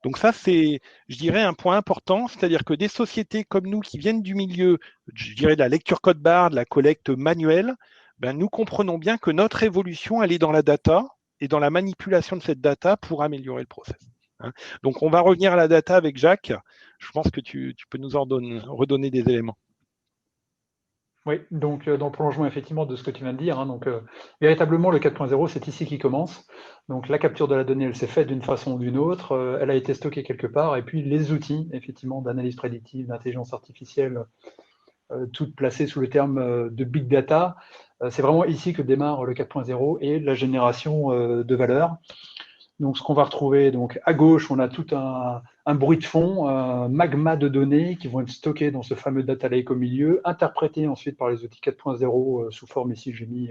Donc ça, c'est, je dirais, un point important, c'est-à-dire que des sociétés comme nous qui viennent du milieu, je dirais, de la lecture code barre, de la collecte manuelle, nous comprenons bien que notre évolution, elle est dans la data et dans la manipulation de cette data pour améliorer le process. Donc on va revenir à la data avec Jacques. Je pense que tu peux nous en redonner des éléments. Oui, donc dans le prolongement effectivement de ce que tu viens de dire, véritablement le 4.0 c'est ici qui commence. Donc la capture de la donnée elle s'est faite d'une façon ou d'une autre, elle a été stockée quelque part et puis les outils effectivement d'analyse prédictive, d'intelligence artificielle, toutes placées sous le terme de big data, c'est vraiment ici que démarre le 4.0 et la génération de valeur. Donc, ce qu'on va retrouver, donc à gauche, on a tout un bruit de fond, un magma de données qui vont être stockées dans ce fameux data lake au milieu, interprétées ensuite par les outils 4.0 sous forme, ici j'ai mis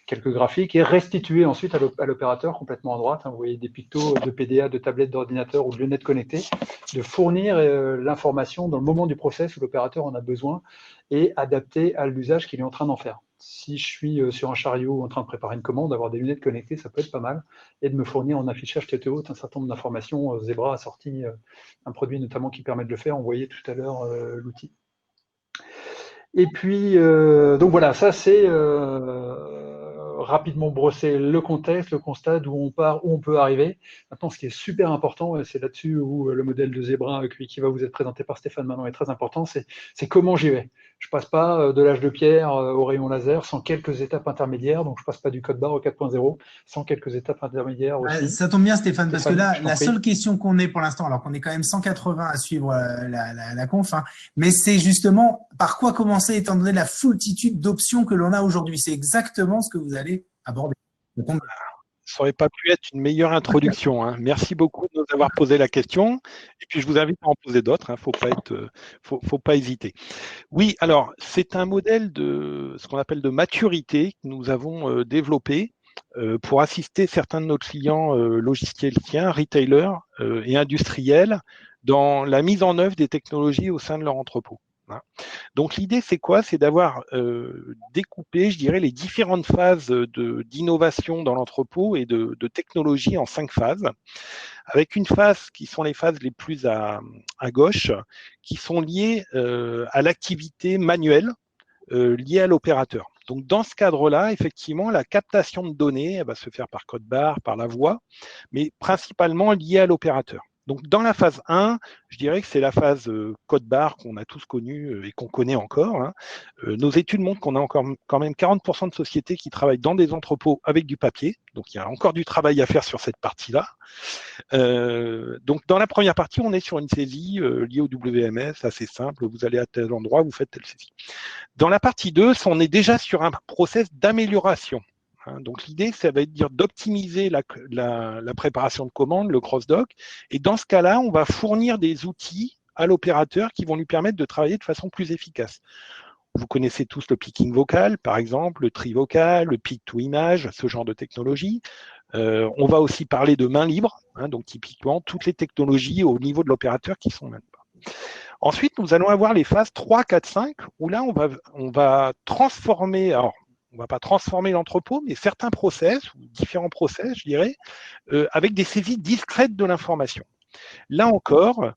quelques graphiques, et restituées ensuite à l'opérateur complètement à droite. Vous voyez des pictos de PDA, de tablettes d'ordinateur ou de lunettes connectées, de fournir l'information dans le moment du process où l'opérateur en a besoin et adapté à l'usage qu'il est en train d'en faire. Si je suis sur un chariot en train de préparer une commande, avoir des lunettes connectées, ça peut être pas mal, et de me fournir en affichage tête haute un certain nombre d'informations. Zebra a sorti un produit notamment qui permet de le faire, on voyait tout à l'heure l'outil. Et puis, donc voilà, ça c'est rapidement brosser le contexte, le constat d'où on part, où on peut arriver. Maintenant, ce qui est super important, et c'est là-dessus où le modèle de Zebra qui va vous être présenté par Stéphane maintenant est très important, c'est comment j'y vais. Je passe pas de l'âge de pierre au rayon laser sans quelques étapes intermédiaires, donc je passe pas du code barre au 4.0 sans quelques étapes intermédiaires aussi. Ça tombe bien Stéphane, parce que là, la prie. seule question qu'on ait pour l'instant, alors qu'on est quand même 180 à suivre la conf, mais c'est justement par quoi commencer étant donné la foultitude d'options que l'on a aujourd'hui. C'est exactement ce que vous allez aborder. Ça n'aurait pas pu être une meilleure introduction. Merci beaucoup de nous avoir posé la question. Et puis, je vous invite à en poser d'autres. Faut pas hésiter. Oui, alors, c'est un modèle de ce qu'on appelle de maturité que nous avons développé pour assister certains de nos clients logiciels, retailers et industriels dans la mise en œuvre des technologies au sein de leur entrepôt. Donc l'idée c'est quoi? C'est d'avoir découpé, je dirais, les différentes phases d'innovation dans l'entrepôt et de technologie en 5 phases, avec une phase qui sont les phases les plus à gauche, qui sont liées à l'activité manuelle liée à l'opérateur. Donc dans ce cadre-là, effectivement, la captation de données elle va se faire par code barre, par la voix, mais principalement liée à l'opérateur. Donc, dans la phase 1, je dirais que c'est la phase code barre qu'on a tous connue et qu'on connaît encore. Nos études montrent qu'on a encore quand même 40% de sociétés qui travaillent dans des entrepôts avec du papier. Donc, il y a encore du travail à faire sur cette partie-là. Donc, dans la première partie, on est sur une saisie liée au WMS, assez simple. Vous allez à tel endroit, vous faites telle saisie. Dans la partie 2, on est déjà sur un process d'amélioration. Donc l'idée, ça va être d'optimiser la préparation de commande, le cross-doc, et dans ce cas-là, on va fournir des outils à l'opérateur qui vont lui permettre de travailler de façon plus efficace. Vous connaissez tous le picking vocal, par exemple, le tri vocal, le pick to image, ce genre de technologie. On va aussi parler de main libre, donc typiquement toutes les technologies au niveau de l'opérateur qui sont main libre. Ensuite, nous allons avoir les phases 3, 4, 5, où là, on va transformer, alors on ne va pas transformer l'entrepôt, mais certains process, ou différents process, je dirais, avec des saisies discrètes de l'information. Là encore,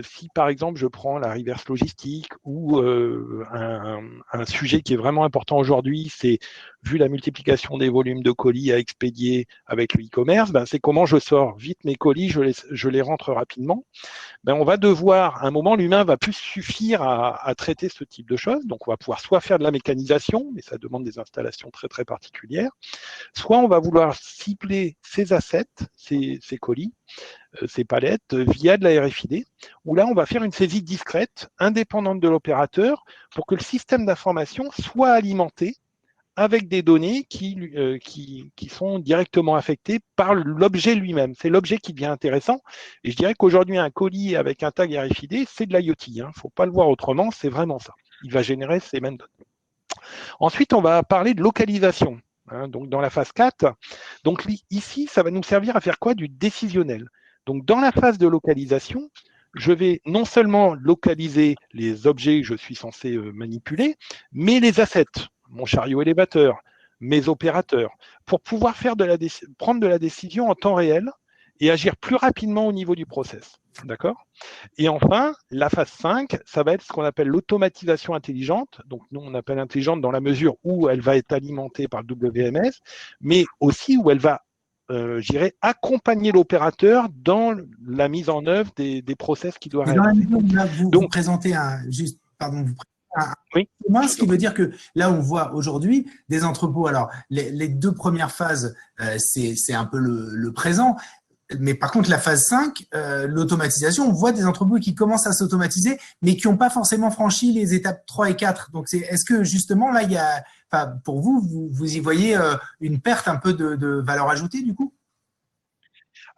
si par exemple je prends la reverse logistique ou un sujet qui est vraiment important aujourd'hui, c'est vu la multiplication des volumes de colis à expédier avec le e-commerce, c'est comment je sors vite mes colis, je les rentre rapidement. On va devoir, à un moment, l'humain va plus suffire à traiter ce type de choses. Donc, on va pouvoir soit faire de la mécanisation, mais ça demande des installations très, très particulières, soit on va vouloir cibler ces assets, ces colis, ces palettes, via de la RFID, où là, on va faire une saisie discrète, indépendante de l'opérateur, pour que le système d'information soit alimenté avec des données qui sont directement affectées par l'objet lui-même. C'est l'objet qui devient intéressant. Et je dirais qu'aujourd'hui, un colis avec un tag RFID, c'est de l'IoT. Il ne faut pas le voir autrement, c'est vraiment ça. Il va générer ces mêmes données. Ensuite, on va parler de localisation. Donc, dans la phase 4, donc ici, ça va nous servir à faire quoi? Du décisionnel. Donc, dans la phase de localisation, je vais non seulement localiser les objets que je suis censé manipuler, mais les assets, mon chariot élévateur, mes opérateurs, pour pouvoir prendre de la décision en temps réel et agir plus rapidement au niveau du process. D'accord? Et enfin, la phase 5, ça va être ce qu'on appelle l'automatisation intelligente. Donc, nous, on appelle intelligente dans la mesure où elle va être alimentée par le WMS, mais aussi où elle va, accompagner l'opérateur dans la mise en œuvre des process qui doivent réaliser. Dans la mesure où là, vous présentez oui. Ce qui veut dire que là, on voit aujourd'hui des entrepôts. Alors, les 2 premières phases, c'est un peu le présent. Mais par contre, la phase 5, l'automatisation, on voit des entrepôts qui commencent à s'automatiser, mais qui n'ont pas forcément franchi les étapes 3 et 4. Donc, est-ce que justement, là, pour vous y voyez une perte un peu de valeur ajoutée, du coup?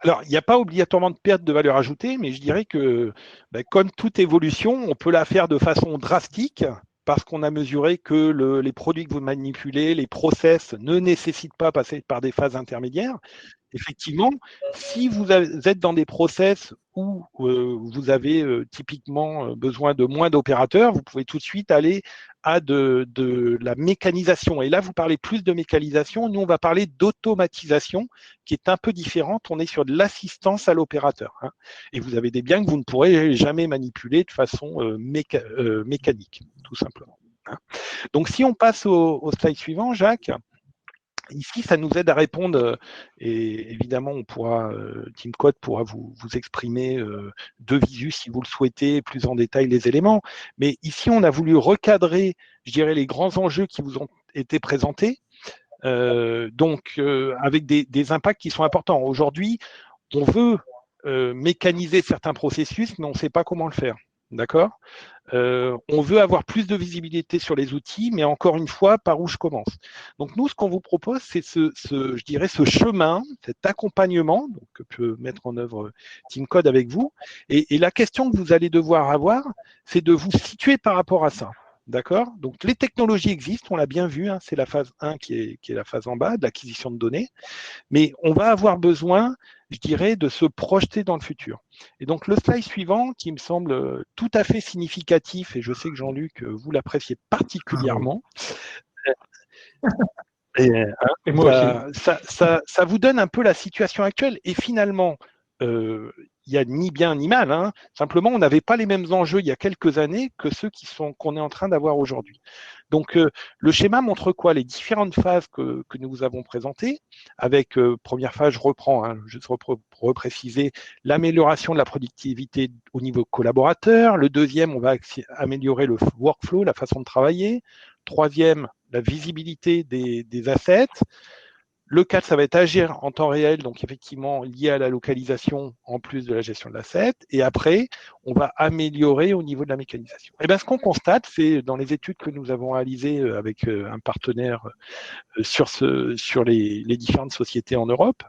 Alors, il n'y a pas obligatoirement de perte de valeur ajoutée, mais je dirais que, comme toute évolution, on peut la faire de façon drastique parce qu'on a mesuré que les produits que vous manipulez, les process ne nécessitent pas passer par des phases intermédiaires. Effectivement, si vous êtes dans des process où vous avez typiquement besoin de moins d'opérateurs, vous pouvez tout de suite aller à de la mécanisation. Et là, vous parlez plus de mécanisation. Nous, on va parler d'automatisation, qui est un peu différente. On est sur de l'assistance à l'opérateur. Et vous avez des biens que vous ne pourrez jamais manipuler de façon mécanique, tout simplement. Donc, si on passe au slide suivant, Jacques. Ici, ça nous aide à répondre, et évidemment, Team Code pourra vous exprimer de visu si vous le souhaitez, plus en détail les éléments. Mais ici, on a voulu recadrer, je dirais, les grands enjeux qui vous ont été présentés, avec des impacts qui sont importants. Aujourd'hui, on veut mécaniser certains processus, mais on ne sait pas comment le faire. D'accord? On veut avoir plus de visibilité sur les outils, mais encore une fois, par où je commence? Donc nous, ce qu'on vous propose, c'est ce chemin, cet accompagnement que peut mettre en œuvre Team Code avec vous. Et la question que vous allez devoir avoir, c'est de vous situer par rapport à ça. D'accord? Donc les technologies existent, on l'a bien vu, c'est la phase 1 qui est la phase en bas, de l'acquisition de données, mais on va avoir besoin, je dirais, de se projeter dans le futur. Et donc le slide suivant, qui me semble tout à fait significatif, et je sais que Jean-Luc, vous l'appréciez particulièrement, et moi aussi. Ça vous donne un peu la situation actuelle, et finalement, il n'y a ni bien ni mal. Simplement, on n'avait pas les mêmes enjeux il y a quelques années que ceux qu'on est en train d'avoir aujourd'hui. Donc, le schéma montre quoi? Les différentes phases que nous vous avons présentées, avec, première phase, je reprends, juste pour repréciser, l'amélioration de la productivité au niveau collaborateur. Le deuxième, on va améliorer le workflow, la façon de travailler. Troisième, la visibilité des assets. Le 4, ça va être agir en temps réel, donc effectivement lié à la localisation en plus de la gestion de l'asset. Et après, on va améliorer au niveau de la mécanisation. Et bien, ce qu'on constate, c'est dans les études que nous avons réalisées avec un partenaire sur les différentes sociétés en Europe,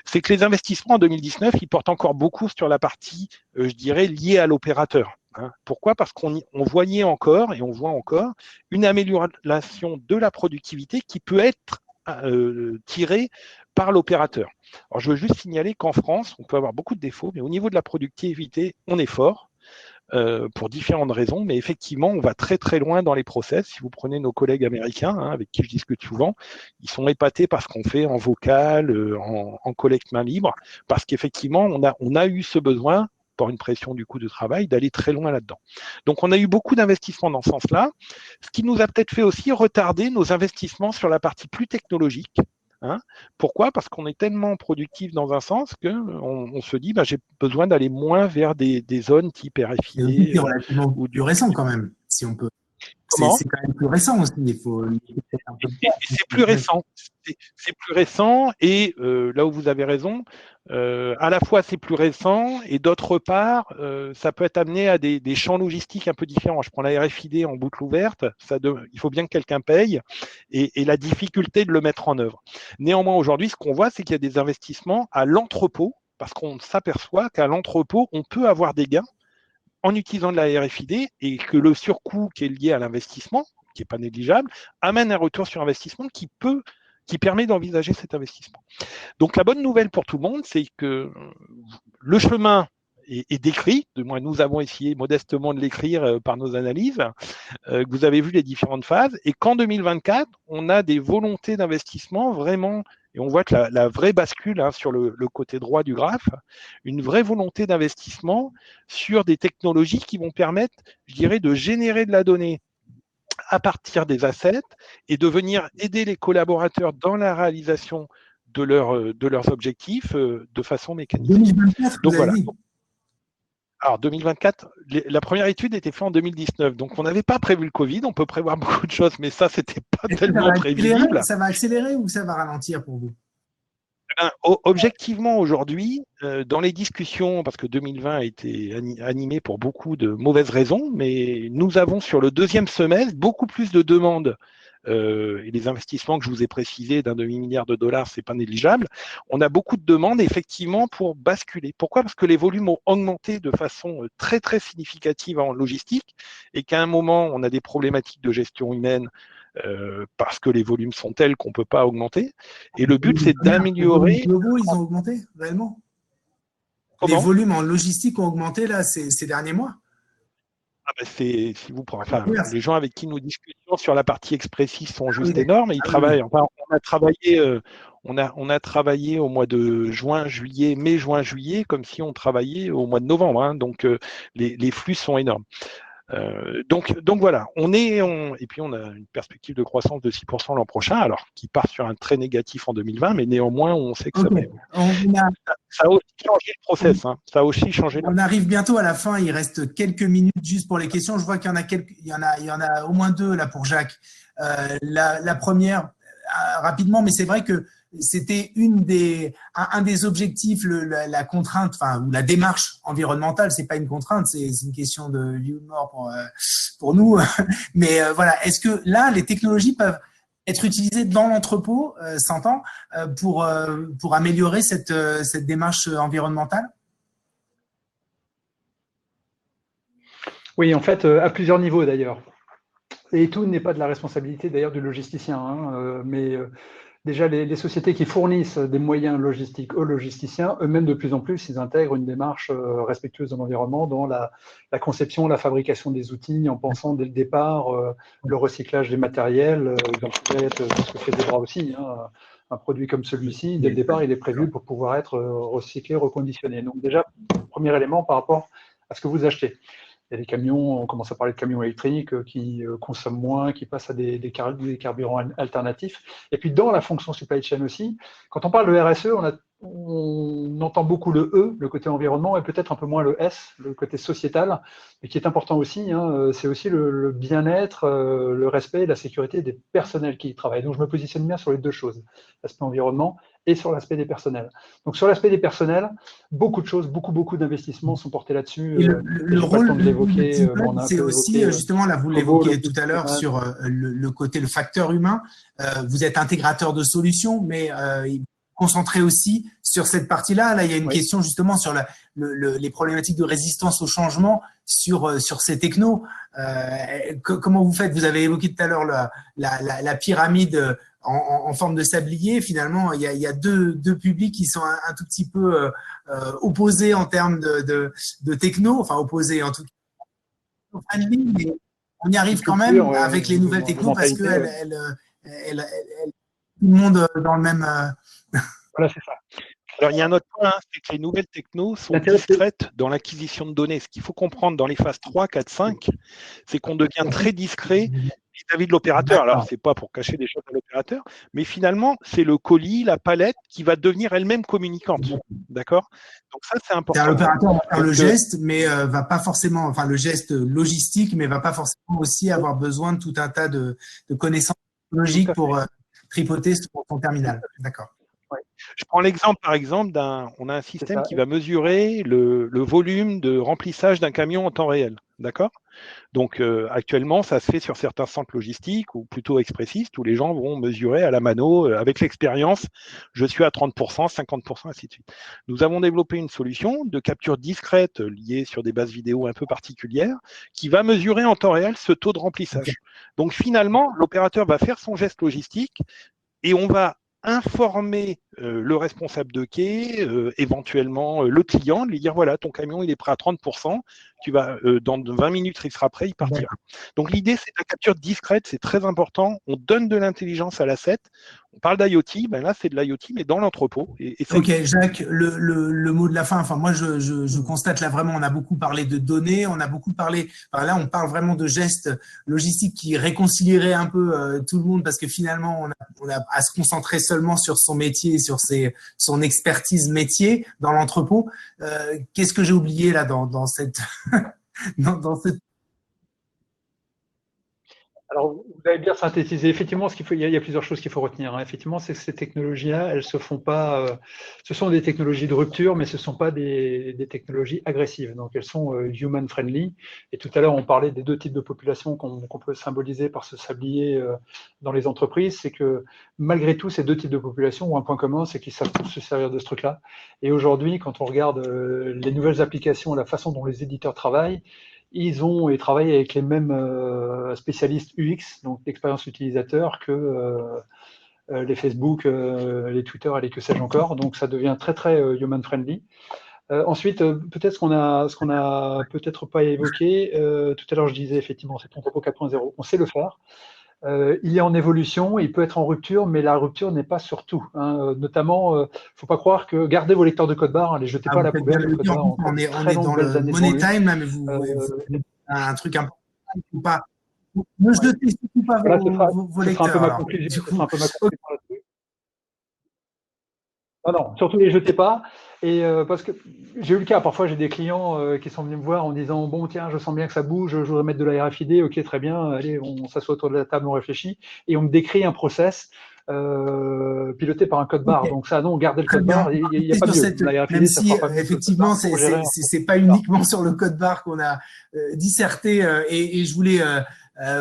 c'est que les investissements en 2019, ils portent encore beaucoup sur la partie, je dirais, liée à l'opérateur. Pourquoi? Parce qu'on voyait encore, et on voit encore, une amélioration de la productivité qui peut être tiré par l'opérateur. Alors, je veux juste signaler qu'en France, on peut avoir beaucoup de défauts, mais au niveau de la productivité, on est fort pour différentes raisons, mais effectivement, on va très très loin dans les process. Si vous prenez nos collègues américains, avec qui je discute souvent, ils sont épatés par ce qu'on fait en vocal, en collecte main libre, parce qu'effectivement, on a eu ce besoin, par une pression du coût de travail, d'aller très loin là-dedans. Donc, on a eu beaucoup d'investissements dans ce sens-là, ce qui nous a peut-être fait aussi retarder nos investissements sur la partie plus technologique. Pourquoi? Parce qu'on est tellement productif dans un sens qu'on se dit j'ai besoin d'aller moins vers des zones type RFID. Ou du récent quand même, si on peut. Comment ? C'est quand même plus récent aussi. Il faut un peu Et c'est plus récent. C'est plus récent et là où vous avez raison, à la fois c'est plus récent et d'autre part, ça peut être amené à des champs logistiques un peu différents. Je prends la RFID en boucle ouverte, il faut bien que quelqu'un paye et la difficulté de le mettre en œuvre. Néanmoins, aujourd'hui, ce qu'on voit, c'est qu'il y a des investissements à l'entrepôt parce qu'on s'aperçoit qu'à l'entrepôt, on peut avoir des gains en utilisant de la RFID et que le surcoût qui est lié à l'investissement, qui n'est pas négligeable, amène un retour sur investissement qui permet d'envisager cet investissement. Donc la bonne nouvelle pour tout le monde, c'est que le chemin est décrit, du moins nous avons essayé modestement de l'écrire par nos analyses, que vous avez vu les différentes phases, et qu'en 2024, on a des volontés d'investissement vraiment, et on voit que la vraie bascule sur le côté droit du graphe, une vraie volonté d'investissement sur des technologies qui vont permettre, je dirais, de générer de la donnée à partir des assets et de venir aider les collaborateurs dans la réalisation de leurs objectifs de façon mécanique. 2024, donc vous avez voilà. dit. Alors 2024, la première étude était faite en 2019, donc on n'avait pas prévu le Covid, on peut prévoir beaucoup de choses, mais ça, c'était pas tellement prévisible. Ça va accélérer ou ça va ralentir pour vous? Objectivement, aujourd'hui, dans les discussions, parce que 2020 a été animé pour beaucoup de mauvaises raisons, mais nous avons sur le deuxième semestre beaucoup plus de demandes. Et les investissements que je vous ai précisés d'un demi-milliard de dollars, c'est pas négligeable. On a beaucoup de demandes effectivement pour basculer. Pourquoi ? Parce que les volumes ont augmenté de façon très très significative en logistique et qu'à un moment on a des problématiques de gestion humaine parce que les volumes sont tels qu'on ne peut pas augmenter. Et le but, c'est d'améliorer. Les volumes globaux, ils ont augmenté réellement? Comment ? Les volumes en logistique ont augmenté là ces derniers mois? Si vous prenez, les gens avec qui nous discutons sur la partie expressif sont juste énormes. Ils travaillent. Oui. On a travaillé au mois de juin, juillet, mai, juin, juillet, comme si on travaillait au mois de novembre. Donc les flux sont énormes. Donc voilà, et puis on a une perspective de croissance de 6% l'an prochain, alors qui part sur un très négatif en 2020, mais néanmoins on sait que ça a aussi changé le process. Ça a aussi changé. On arrive bientôt à la fin, il reste quelques minutes juste pour les questions. Je vois qu'il y en a au moins deux là pour Jacques. La première, rapidement, mais c'est vrai que c'était un des objectifs, la contrainte, ou la démarche environnementale. C'est pas une contrainte, c'est une question de vie ou de mort pour nous. Mais voilà, est-ce que là, les technologies peuvent être utilisées dans l'entrepôt, s'entend, pour améliorer cette démarche environnementale? Oui, en fait, à plusieurs niveaux d'ailleurs. Et tout n'est pas de la responsabilité d'ailleurs du logisticien, mais déjà, les sociétés qui fournissent des moyens logistiques aux logisticiens, eux-mêmes, de plus en plus, ils intègrent une démarche respectueuse de l'environnement dans la conception, la fabrication des outils, en pensant dès le départ le recyclage des matériels. Dans ce que fait Zebra aussi, un produit comme celui-ci, dès le départ, il est prévu pour pouvoir être recyclé, reconditionné. Donc déjà, premier élément par rapport à ce que vous achetez. Il y a des camions, on commence à parler de camions électriques qui consomment moins, qui passent à des carburants alternatifs. Et puis dans la fonction supply chain aussi, quand on parle de RSE, on entend beaucoup le E, le côté environnement, et peut-être un peu moins le S, le côté sociétal, mais qui est important aussi. C'est aussi le bien-être, le respect et la sécurité des personnels qui y travaillent. Donc je me positionne bien sur les deux choses, l'aspect environnement et sur l'aspect des personnels. Donc sur l'aspect des personnels, beaucoup de choses, beaucoup d'investissements sont portés là-dessus. Le rôle de l'évoquer, c'est aussi, justement, là vous l'évoquiez tout à l'heure sur le côté, le facteur humain. Vous êtes intégrateur de solutions, mais concentré aussi sur cette partie-là. Là, il y a une question justement sur les problématiques de résistance au changement sur ces technos. Comment vous faites? Vous avez évoqué tout à l'heure la pyramide en forme de sablier. Finalement, il y a deux publics qui sont un tout petit peu opposés en termes de techno, enfin opposés en tout cas, mais on y arrive quand même avec les nouvelles techno parce que tout le monde dans le même. Voilà, c'est ça. Alors, il y a un autre point, c'est que les nouvelles technos sont discrètes dans l'acquisition de données. Ce qu'il faut comprendre dans les phases 3, 4, 5, c'est qu'on devient très discret vis-à-vis de l'opérateur. Alors, c'est pas pour cacher des choses à l'opérateur, mais finalement, c'est le colis, la palette qui va devenir elle-même communicante. D'accord? Donc ça, c'est important. L'opérateur va faire le geste, mais va pas forcément, enfin le geste logistique, mais va pas forcément aussi avoir besoin de tout un tas de connaissances technologiques pour tripoter son terminal. D'accord. Ouais. Je prends l'exemple, par exemple, on a un système qui va mesurer le volume de remplissage d'un camion en temps réel. D'accord? Donc, actuellement, ça se fait sur certains centres logistiques ou plutôt expressistes où les gens vont mesurer à la mano, avec l'expérience, je suis à 30%, 50%, ainsi de suite. Nous avons développé une solution de capture discrète liée sur des bases vidéo un peu particulières qui va mesurer en temps réel ce taux de remplissage. Donc, finalement, l'opérateur va faire son geste logistique et on va informer le responsable de quai, éventuellement le client, lui dire voilà, ton camion il est prêt à 30%, tu vas dans 20 minutes il sera prêt, il partira. Donc l'idée c'est de la capture discrète, c'est très important. On donne de l'intelligence à l'asset. On parle d'IoT, ben là c'est de l'IoT mais dans l'entrepôt. Ok, Jacques, le mot de la fin. Enfin, moi je constate là vraiment, on a beaucoup parlé de données, on a beaucoup parlé. Enfin, là, on parle vraiment de gestes logistiques qui réconcilieraient un peu tout le monde parce que finalement, on a à se concentrer seulement sur son métier, sur son expertise métier dans l'entrepôt. Qu'est-ce que j'ai oublié là dans cette dans cette Alors, vous avez bien synthétisé. Effectivement, il y a plusieurs choses qu'il faut retenir, hein. Effectivement, c'est que ces technologies-là, elles se font pas. Ce sont des technologies de rupture, mais ce ne sont pas des technologies agressives. Donc, elles sont human friendly. Et tout à l'heure, on parlait des deux types de populations qu'on peut symboliser par ce sablier dans les entreprises. C'est que malgré tout, ces deux types de populations ont un point commun, c'est qu'ils savent tous se servir de ce truc-là. Et aujourd'hui, quand on regarde les nouvelles applications, la façon dont les éditeurs travaillent, ils travaillent avec les mêmes spécialistes UX, donc l'expérience utilisateur, que les Facebook, les Twitter et les que sais-je encore. Donc ça devient très très human friendly. Ensuite, peut-être ce qu'on a peut-être pas évoqué. Tout à l'heure, je disais effectivement, c'est Entrepôt 4.0. On sait le faire. Il est en évolution, il peut être en rupture, mais la rupture n'est pas sur tout. Hein. Notamment, faut pas croire que gardez vos lecteurs de code barre, ne les jetez pas à la poubelle. Le code barre, on est dans le money time, là, mais vous un truc important, ou pas. Ne jetez surtout pas vos lecteurs. Ce sera un peu ma conclusion. Non, surtout les jetez pas. Et parce que j'ai eu le cas, parfois j'ai des clients qui sont venus me voir en disant bon tiens, je sens bien que ça bouge, je voudrais mettre de la RFID, ok très bien, allez, on s'assoit autour de la table, on réfléchit, et on me décrit un process piloté par un code barre. Okay. Donc ça, non, gardez le code barre, il n'y a pas mieux. La RFID, même si effectivement, c'est pas uniquement sur le code barre qu'on a disserté, et je voulais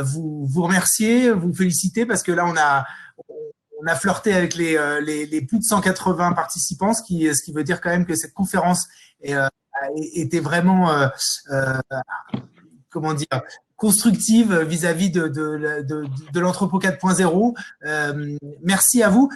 vous remercier, vous féliciter parce que là on a flirté avec les plus de 180 participants, ce qui veut dire quand même que cette conférence était vraiment, comment dire, constructive vis-à-vis de l'entrepôt 4.0. Merci à vous.